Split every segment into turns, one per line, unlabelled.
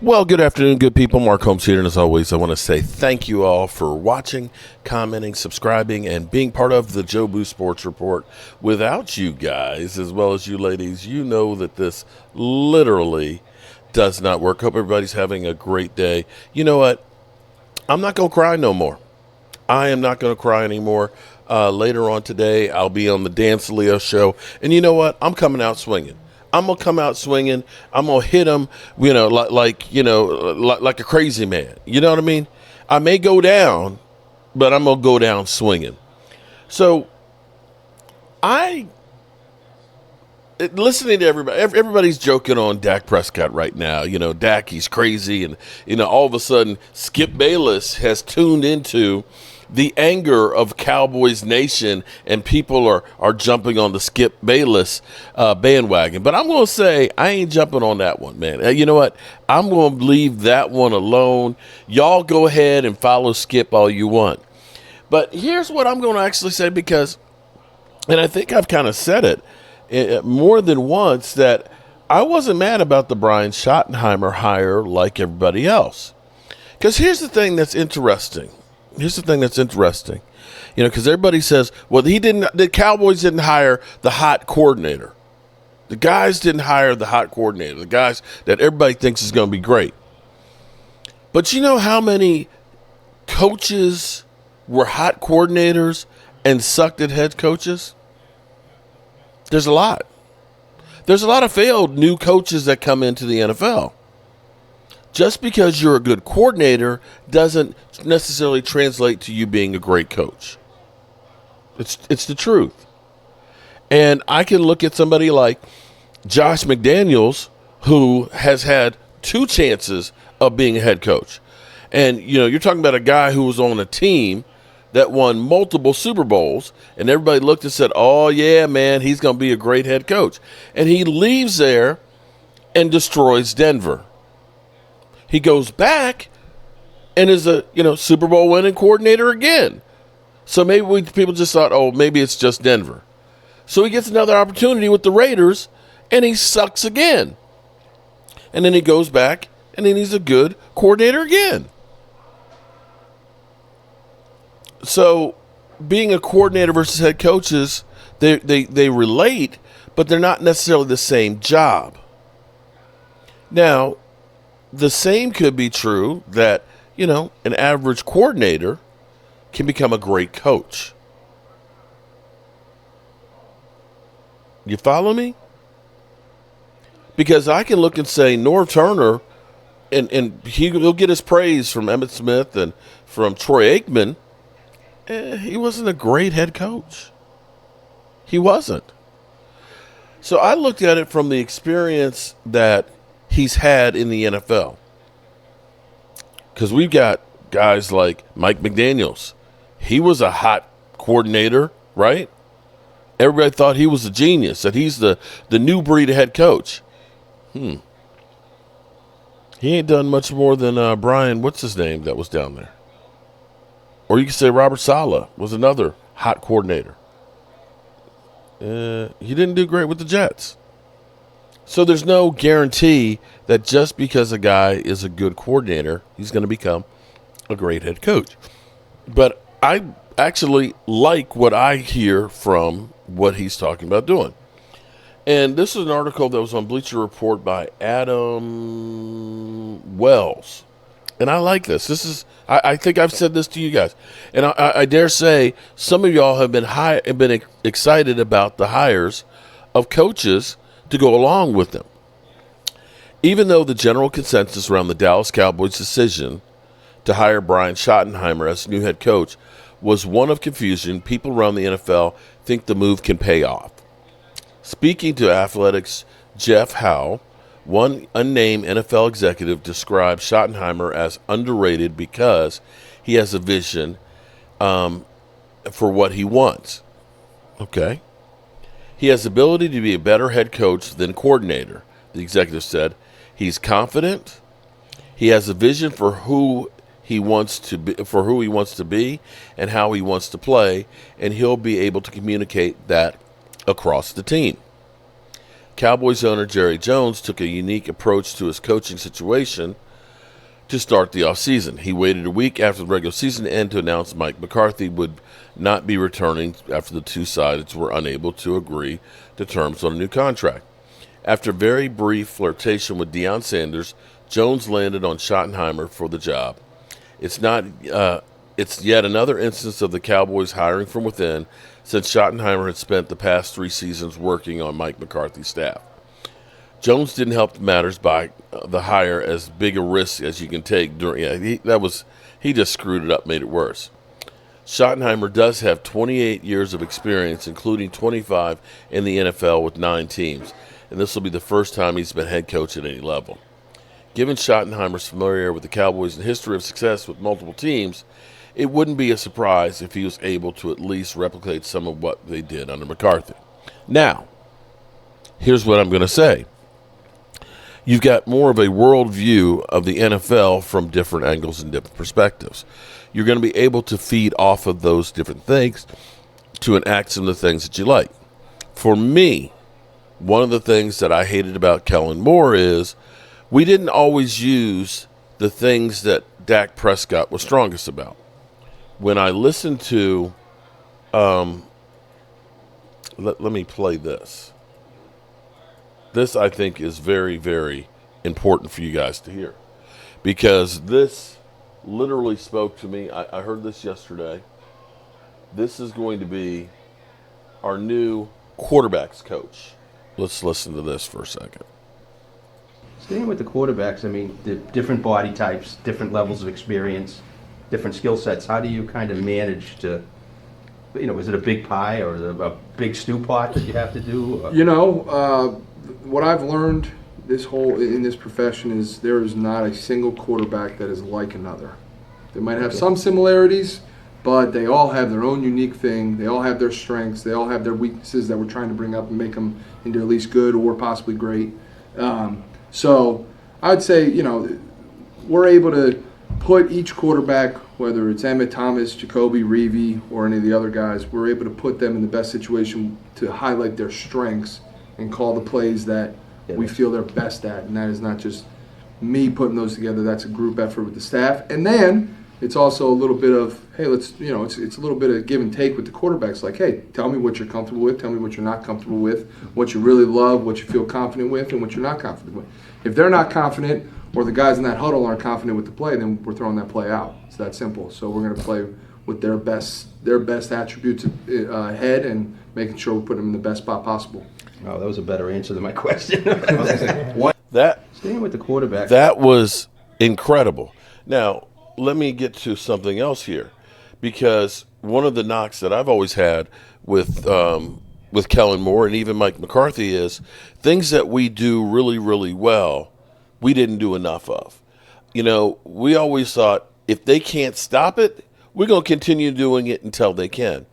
Well, good afternoon, good people. Mark Holmes here, and as always, I want to say thank you all for watching, commenting, subscribing, and being part of the Joe Boo Sports Report. Without you guys, as well as you ladies, you know that this literally does not work. Hope everybody's having a great day. You know what? I'm not going to cry no more. I am not going to cry anymore. Later on today, I'll be on the Dan Saleo show, and you know what? I'm coming out swinging. I'm gonna come out swinging. I'm gonna hit him, like a crazy man. You know what I mean? I may go down, but I'm gonna go down swinging. So, listening to everybody. Everybody's joking on Dak Prescott right now. You know, Dak, he's crazy, and all of a sudden, Skip Bayless has tuned into the anger of Cowboys Nation, and people are jumping on the Skip Bayless bandwagon. But I'm going to say I ain't jumping on that one, man. You know what? I'm going to leave that one alone. Y'all go ahead and follow Skip all you want. But here's what I'm going to actually say, because, and I think I've kind of said it more than once, that I wasn't mad about the Brian Schottenheimer hire like everybody else. Because here's the thing that's interesting. Because everybody says, well, the Cowboys didn't hire the hot coordinator. The guys didn't hire the hot coordinator, the guys that everybody thinks is going to be great. But you know how many coaches were hot coordinators and sucked at head coaches? There's a lot. There's a lot of failed new coaches that come into the NFL. Just because you're a good coordinator doesn't necessarily translate to you being a great coach. It's the truth. And I can look at somebody like Josh McDaniels, who has had 2 chances of being a head coach. And, you're talking about a guy who was on a team that won multiple Super Bowls, and everybody looked and said, oh, yeah, man, he's going to be a great head coach. And he leaves there and destroys Denver. He goes back and is a Super Bowl winning coordinator again. So maybe people just thought, oh, maybe it's just Denver. So he gets another opportunity with the Raiders, and he sucks again. And then he goes back, and then he's a good coordinator again. So being a coordinator versus head coaches, they relate, but they're not necessarily the same job. Now, the same could be true that, an average coordinator can become a great coach. You follow me? Because I can look and say Norv Turner, and he'll get his praise from Emmitt Smith and from Troy Aikman. He wasn't a great head coach. He wasn't. So I looked at it from the experience that he's had in the NFL. Because we've got guys like Mike McDaniels. He was a hot coordinator, right? Everybody thought he was a genius, that he's the new breed of head coach. He ain't done much more than Brian, what's his name, that was down there. Or you could say Robert Saleh was another hot coordinator. He didn't do great with the Jets. So there's no guarantee that just because a guy is a good coordinator, he's going to become a great head coach. But I actually like what I hear from what he's talking about doing. And this is an article that was on Bleacher Report by Adam Wells. And I like this. I think I've said this to you guys. And I dare say some of y'all have been excited about the hires of coaches to go along with them. Even though the general consensus around the Dallas Cowboys' decision to hire Brian Schottenheimer as new head coach was one of confusion, people around the NFL think the move can pay off. Speaking to Athletics' Jeff Howe, one unnamed NFL executive described Schottenheimer as underrated because he has a vision for what he wants. Okay. He has the ability to be a better head coach than coordinator, the executive said. He's confident. He has a vision for who he wants to be and how he wants to play, and he'll be able to communicate that across the team. Cowboys owner Jerry Jones took a unique approach to his coaching situation to start the offseason. He waited a week after the regular season to end to announce Mike McCarthy would not be returning after the two sides were unable to agree to terms on a new contract. After very brief flirtation with Deion Sanders, Jones landed on Schottenheimer for the job. It's yet another instance of the Cowboys hiring from within, since Schottenheimer had spent the past 3 seasons working on Mike McCarthy's staff. Jones didn't help matters by the hire as big a risk as you can take he just screwed it up, made it worse. Schottenheimer does have 28 years of experience, including 25 in the NFL with 9 teams, and this will be the first time he's been head coach at any level. Given Schottenheimer's familiarity with the Cowboys and history of success with multiple teams, it wouldn't be a surprise if he was able to at least replicate some of what they did under McCarthy. Now, here's what I'm going to say. You've got more of a world view of the NFL from different angles and different perspectives. You're going to be able to feed off of those different things to enact some of the things that you like. For me, one of the things that I hated about Kellen Moore is we didn't always use the things that Dak Prescott was strongest about. When I listened to, let me play this. This, I think, is very, very important for you guys to hear, because this literally spoke to me. I heard this yesterday. This is going to be our new quarterbacks coach. Let's listen to this for a second.
Staying with the quarterbacks, I mean, the different body types, different levels of experience, different skill sets. How do you kind of manage to, is it a big pie or a big stew pot that you have to do?
What I've learned in this profession is there is not a single quarterback that is like another. They might have some similarities, but they all have their own unique thing. They all have their strengths. They all have their weaknesses that we're trying to bring up and make them into at least good or possibly great. So I'd say, we're able to put each quarterback, whether it's Emmett Thomas, Jacoby, Reevy, or any of the other guys, we're able to put them in the best situation to highlight their strengths and call the plays that we feel they're best at. And that is not just me putting those together. That's a group effort with the staff. And then it's also a little bit of, hey, it's a little bit of give and take with the quarterbacks. Like, hey, tell me what you're comfortable with. Tell me what you're not comfortable with, what you really love, what you feel confident with, and what you're not confident with. If they're not confident or the guys in that huddle aren't confident with the play, then we're throwing that play out. It's that simple. So we're going to play with their best attributes ahead and making sure we put them in the best spot possible.
Oh, that was a better answer than my question. Staying with the quarterback.
That was incredible. Now, let me get to something else here, because one of the knocks that I've always had with Kellen Moore and even Mike McCarthy is things that we do really, really well, we didn't do enough of. We always thought if they can't stop it, we're going to continue doing it until they can.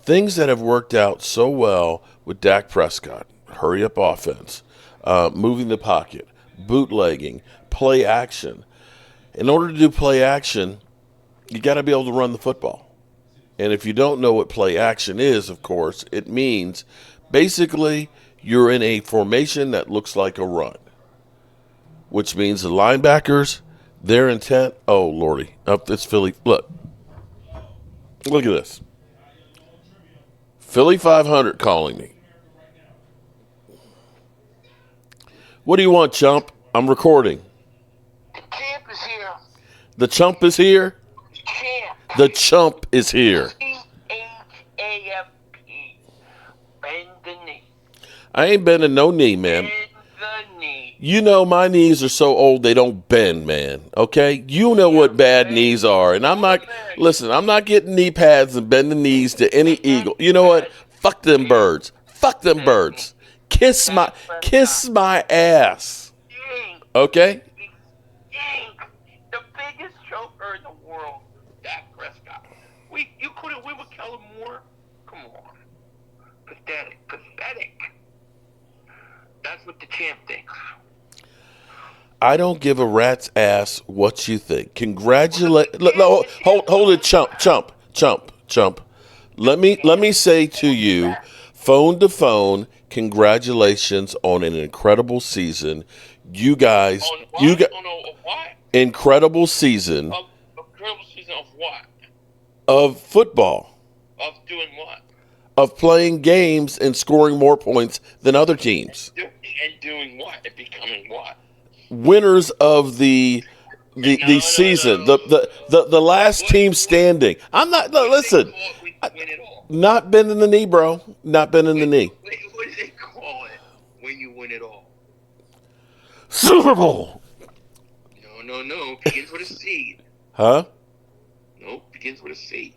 Things that have worked out so well with Dak Prescott, hurry up offense, moving the pocket, bootlegging, play action. In order to do play action, you got to be able to run the football. And if you don't know what play action is, of course, it means basically you're in a formation that looks like a run, which means the linebackers, their intent, oh, Lordy, it's Philly. Look at this. Philly 500 calling me. What do you want, chump? I'm recording.
The champ is here.
The chump is here?
Champ.
The chump is here.
C-H-A-M-P. Bend the knee.
I ain't bending no knee, man.
Bend the knee.
You know my knees are so old they don't bend, man. Okay? You know what bad knees are. And I'm not getting knee pads and bending knees to any eagle. You know what? Fuck them birds. Fuck them birds. Kiss my ass. Okay?
The biggest choker in the world, Dak Prescott. You couldn't win with Kellen Moore? Come on. Pathetic. That's what the champ thinks.
I don't give a rat's ass what you think. Hold it, chump. Let me say to you, phone to phone, congratulations on an incredible season. You guys,
On what?
incredible season
Incredible season of what?
of football,
Of doing what?
of playing games and scoring more points than other teams.
And doing what? And becoming what?
Winners of the
No.
season, the last team standing. I'm not. No, listen,
We win it all.
not bending the knee, bro. Not bending the knee.
Wait, what do they call it when you win it all?
Super Bowl.
No. Begins with a C.
Huh?
Nope. Begins with a C.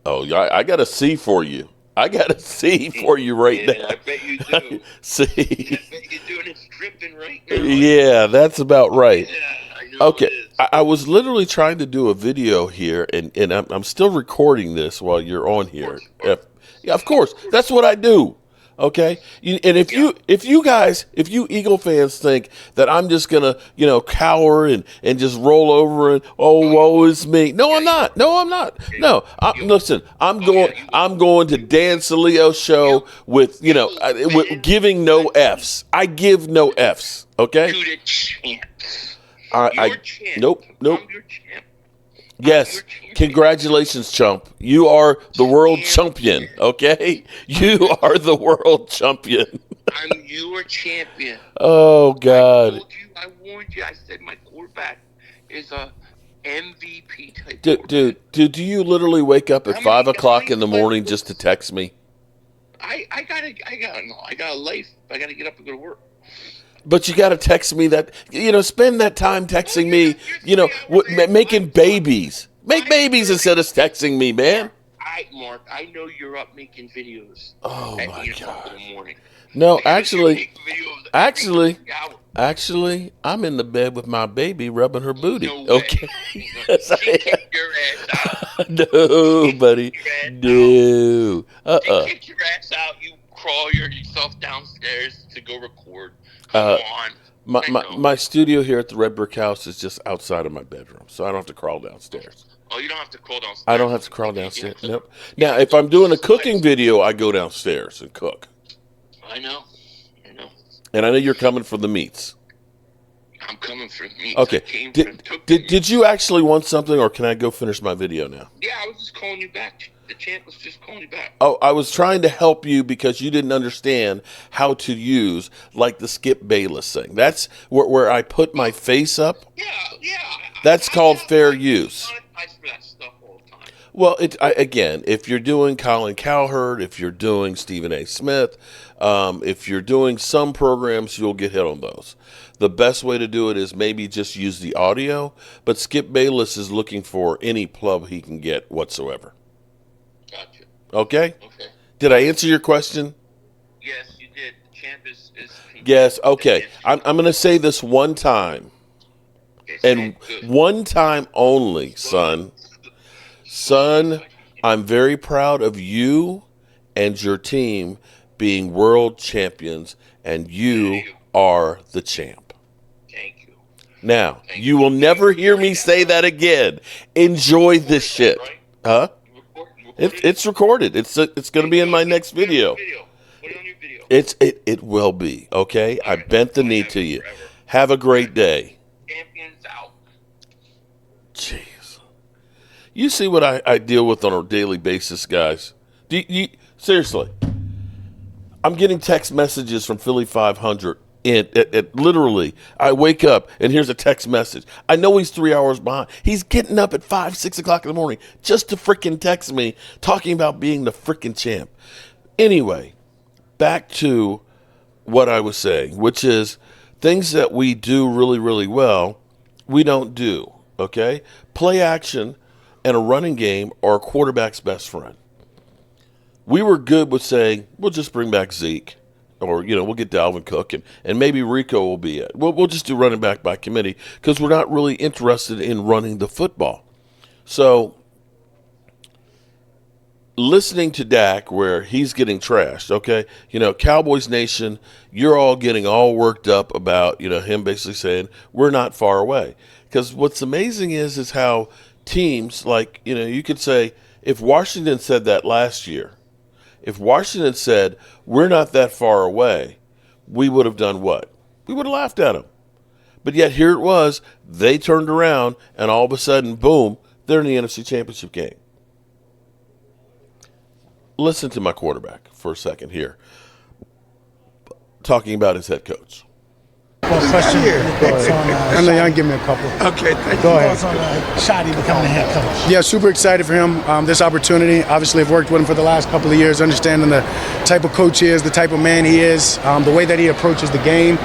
Oh, yeah. I got a C for you. I got a C for you right now.
I bet you do.
C.
I bet you do, and it's dripping right now.
Yeah, that's about right.
Yeah, I know
Okay,
it is.
I was literally trying to do a video here, and I'm still recording this while you're on here. Yeah, of course, that's what I do. Okay, and if you Eagle fans think that I'm just gonna cower and just roll over and woe is me. No, I'm not. No, listen. I'm going to Dan Salio's show with with giving no Fs. I give no Fs. Okay.
To the champs.
I nope.
I'm your champ.
Yes, congratulations, chump. You are the world champion, okay? You are the world champion.
I'm your champion.
Oh, God.
I warned you. I said my quarterback is a MVP type
Dude, do you literally wake up at 5 o'clock in the morning just to text me?
I got a life. I got to get up and go to work.
But you got to text me that, spend that time texting me, making babies. Make babies instead of texting me, man.
Mark, I know you're up making videos.
Oh,
at
my
8 o'clock
God.
in the morning.
No,
Actually,
actually, I'm in the bed with my baby rubbing her booty.
No way.
Okay. Yes, I
She kicked your ass out.
No, buddy. No.
She kicked your ass out. You crawl yourself downstairs to go record. Come on.
My studio here at the Red Brick House is just outside of my bedroom, so I don't have to crawl downstairs.
Oh, you don't have to crawl downstairs.
I don't have to crawl downstairs. Nope. Now, if I'm doing a cooking video, I go downstairs and cook.
I know.
And I know you're coming for the meats.
I'm coming for meats.
Okay. Did you actually want something, or can I go finish my video now?
Yeah, I was just calling you back. The champ was just calling you back.
Oh, I was trying to help you because you didn't understand how to use, like, the Skip Bayless thing. That's where I put my face up.
Yeah.
That's called fair use.
I for that stuff all the time.
Well, again, if you're doing Colin Cowherd, if you're doing Stephen A. Smith, if you're doing some programs, you'll get hit on those. The best way to do it is maybe just use the audio, but Skip Bayless is looking for any plug he can get whatsoever.
Gotcha.
Okay?
Okay.
Did I answer your question?
Yes, you did. The champ is
Yes, okay. I'm going to say this one time, and one time only, son. Son, I'm very proud of you and your team being world champions, and you are the champ.
Thank you.
Now, you will never hear me say that again. Enjoy this shit. Huh? It's recorded. It's going to be in my next video.
Put it on your video.
It will be, okay? I bent the knee to you. Have a great day.
Champions out.
Jeez. You see what I deal with on a daily basis, guys. Seriously. I'm getting text messages from Philly 500. Literally, I wake up and here's a text message. I know he's 3 hours behind. He's getting up at 5, 6 o'clock in the morning just to freaking text me talking about being the freaking champ. Anyway, back to what I was saying, which is things that we do really, really well, we don't do, okay? Play action and a running game are a quarterback's best friend. We were good with saying, we'll just bring back Zeke. Or, we'll get Dalvin Cook, and maybe Rico will be it. We'll just do running back by committee because we're not really interested in running the football. So, listening to Dak where he's getting trashed, okay? Cowboys Nation, you're all getting all worked up about, him basically saying, we're not far away. Because what's amazing is how teams, like, you could say, if Washington said that last year, if Washington said, we're not that far away, we would have done what? We would have laughed at them. But yet here it was, they turned around, and all of a sudden, boom, they're in the NFC Championship game. Listen to my quarterback for a second here, talking about his head coach.
Question. I know y'all can give me a couple.
Okay, thank you.
Go ahead.
Thoughts on Schotty becoming the head coach?
Yeah, super excited for him. This opportunity. Obviously, I've worked with him for the last couple of years, understanding the type of coach he is, the type of man he is, the way that he approaches the game.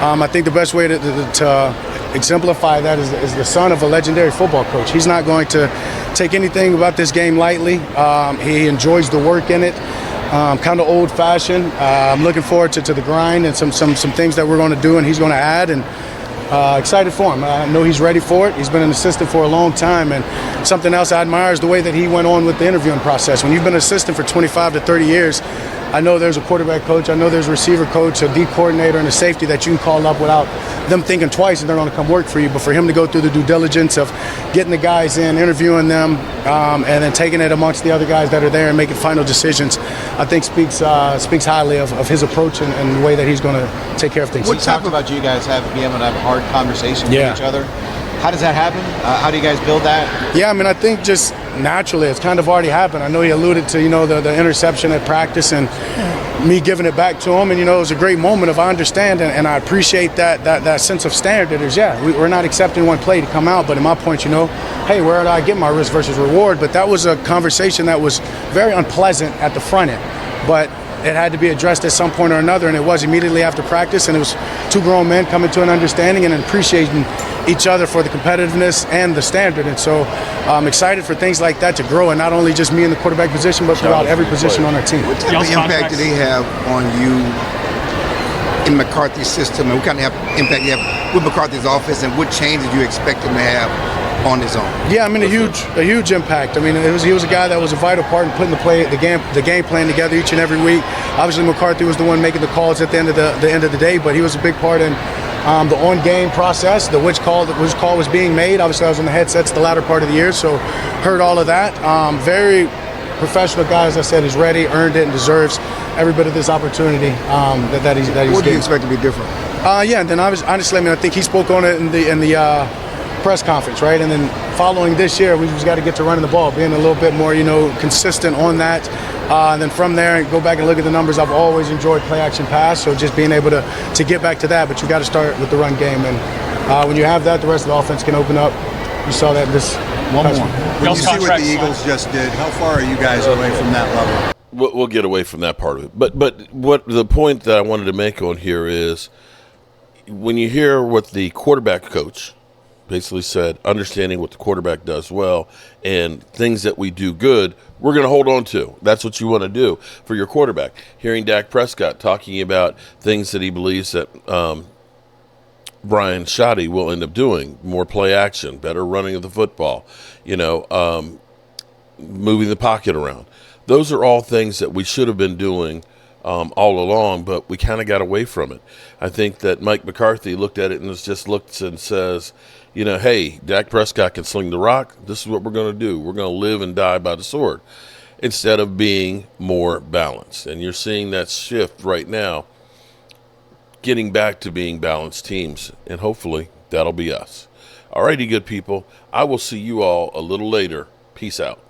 I think the best way to exemplify that is the son of a legendary football coach. He's not going to take anything about this game lightly. He enjoys the work in it. Kind of old-fashioned. I'm looking forward to the grind and some things that we're going to do and he's going to add, and excited for him. I know he's ready for it. He's been an assistant for a long time, and something else I admire is the way that he went on with the interviewing process. When you've been an assistant for 25 to 30 years, I know there's a quarterback coach, I know there's a receiver coach, a D coordinator, and a safety that you can call up without them thinking twice and they're going to come work for you. But for him to go through the due diligence of getting the guys in, interviewing them, and then taking it amongst the other guys that are there and making final decisions, I think speaks highly of his approach and the way that he's going to take care of things.
We talked about you guys being able to have hard conversations with each other. How does that happen? How do you guys build that?
Yeah, I mean, I think just naturally, it's kind of already happened. I know he alluded to, the interception at practice and me giving it back to him. And, it was a great moment of I understand and I appreciate that sense of standard. Is, we're not accepting one play to come out. But in my point, hey, where did I get my risk versus reward? But that was a conversation that was very unpleasant at the front end. But it had to be addressed at some point or another, and it was immediately after practice, and it was two grown men coming to an understanding and appreciating each other for the competitiveness and the standard. And so I'm excited for things like that to grow, and not only just me in the quarterback position, but throughout every position on our team.
What type of impact do they have on you in McCarthy's system, and what kind of impact you have with McCarthy's offense, and what changes do you expect him to have on his own?
Yeah, I mean, a huge impact. I mean, he was a guy that was a vital part in putting the game plan together each and every week. Obviously, McCarthy was the one making the calls at the end of the day, but he was a big part in the on-game process, which call was being made. Obviously, I was in the headsets the latter part of the year, so heard all of that. Very professional guy, as I said, is ready, earned it, and deserves every bit of this opportunity that he's getting.
What do you expect to be different?
And then honestly, I think he spoke on it in the press conference, right? And then following this year, we just got to get to running the ball, being a little bit more, consistent on that. And then from there, go back and look at the numbers. I've always enjoyed play action pass, so just being able to get back to that. But you got to start with the run game, and when you have that, the rest of the offense can open up. You saw that this.
One more. When you see what the Eagles just did, how far are you guys away from that level?
We'll get away from that part of it. But what the point that I wanted to make on here is when you hear what the quarterback coach basically said, understanding what the quarterback does well and things that we do good, we're going to hold on to. That's what you want to do for your quarterback. Hearing Dak Prescott talking about things that he believes that Brian Schotty will end up doing, more play action, better running of the football, moving the pocket around. Those are all things that we should have been doing all along, but we kind of got away from it. I think that Mike McCarthy looked at it and just looks and says, hey, Dak Prescott can sling the rock. This is what we're going to do. We're going to live and die by the sword instead of being more balanced. And you're seeing that shift right now, getting back to being balanced teams, and hopefully that'll be us. All righty, good people. I will see you all a little later. Peace out.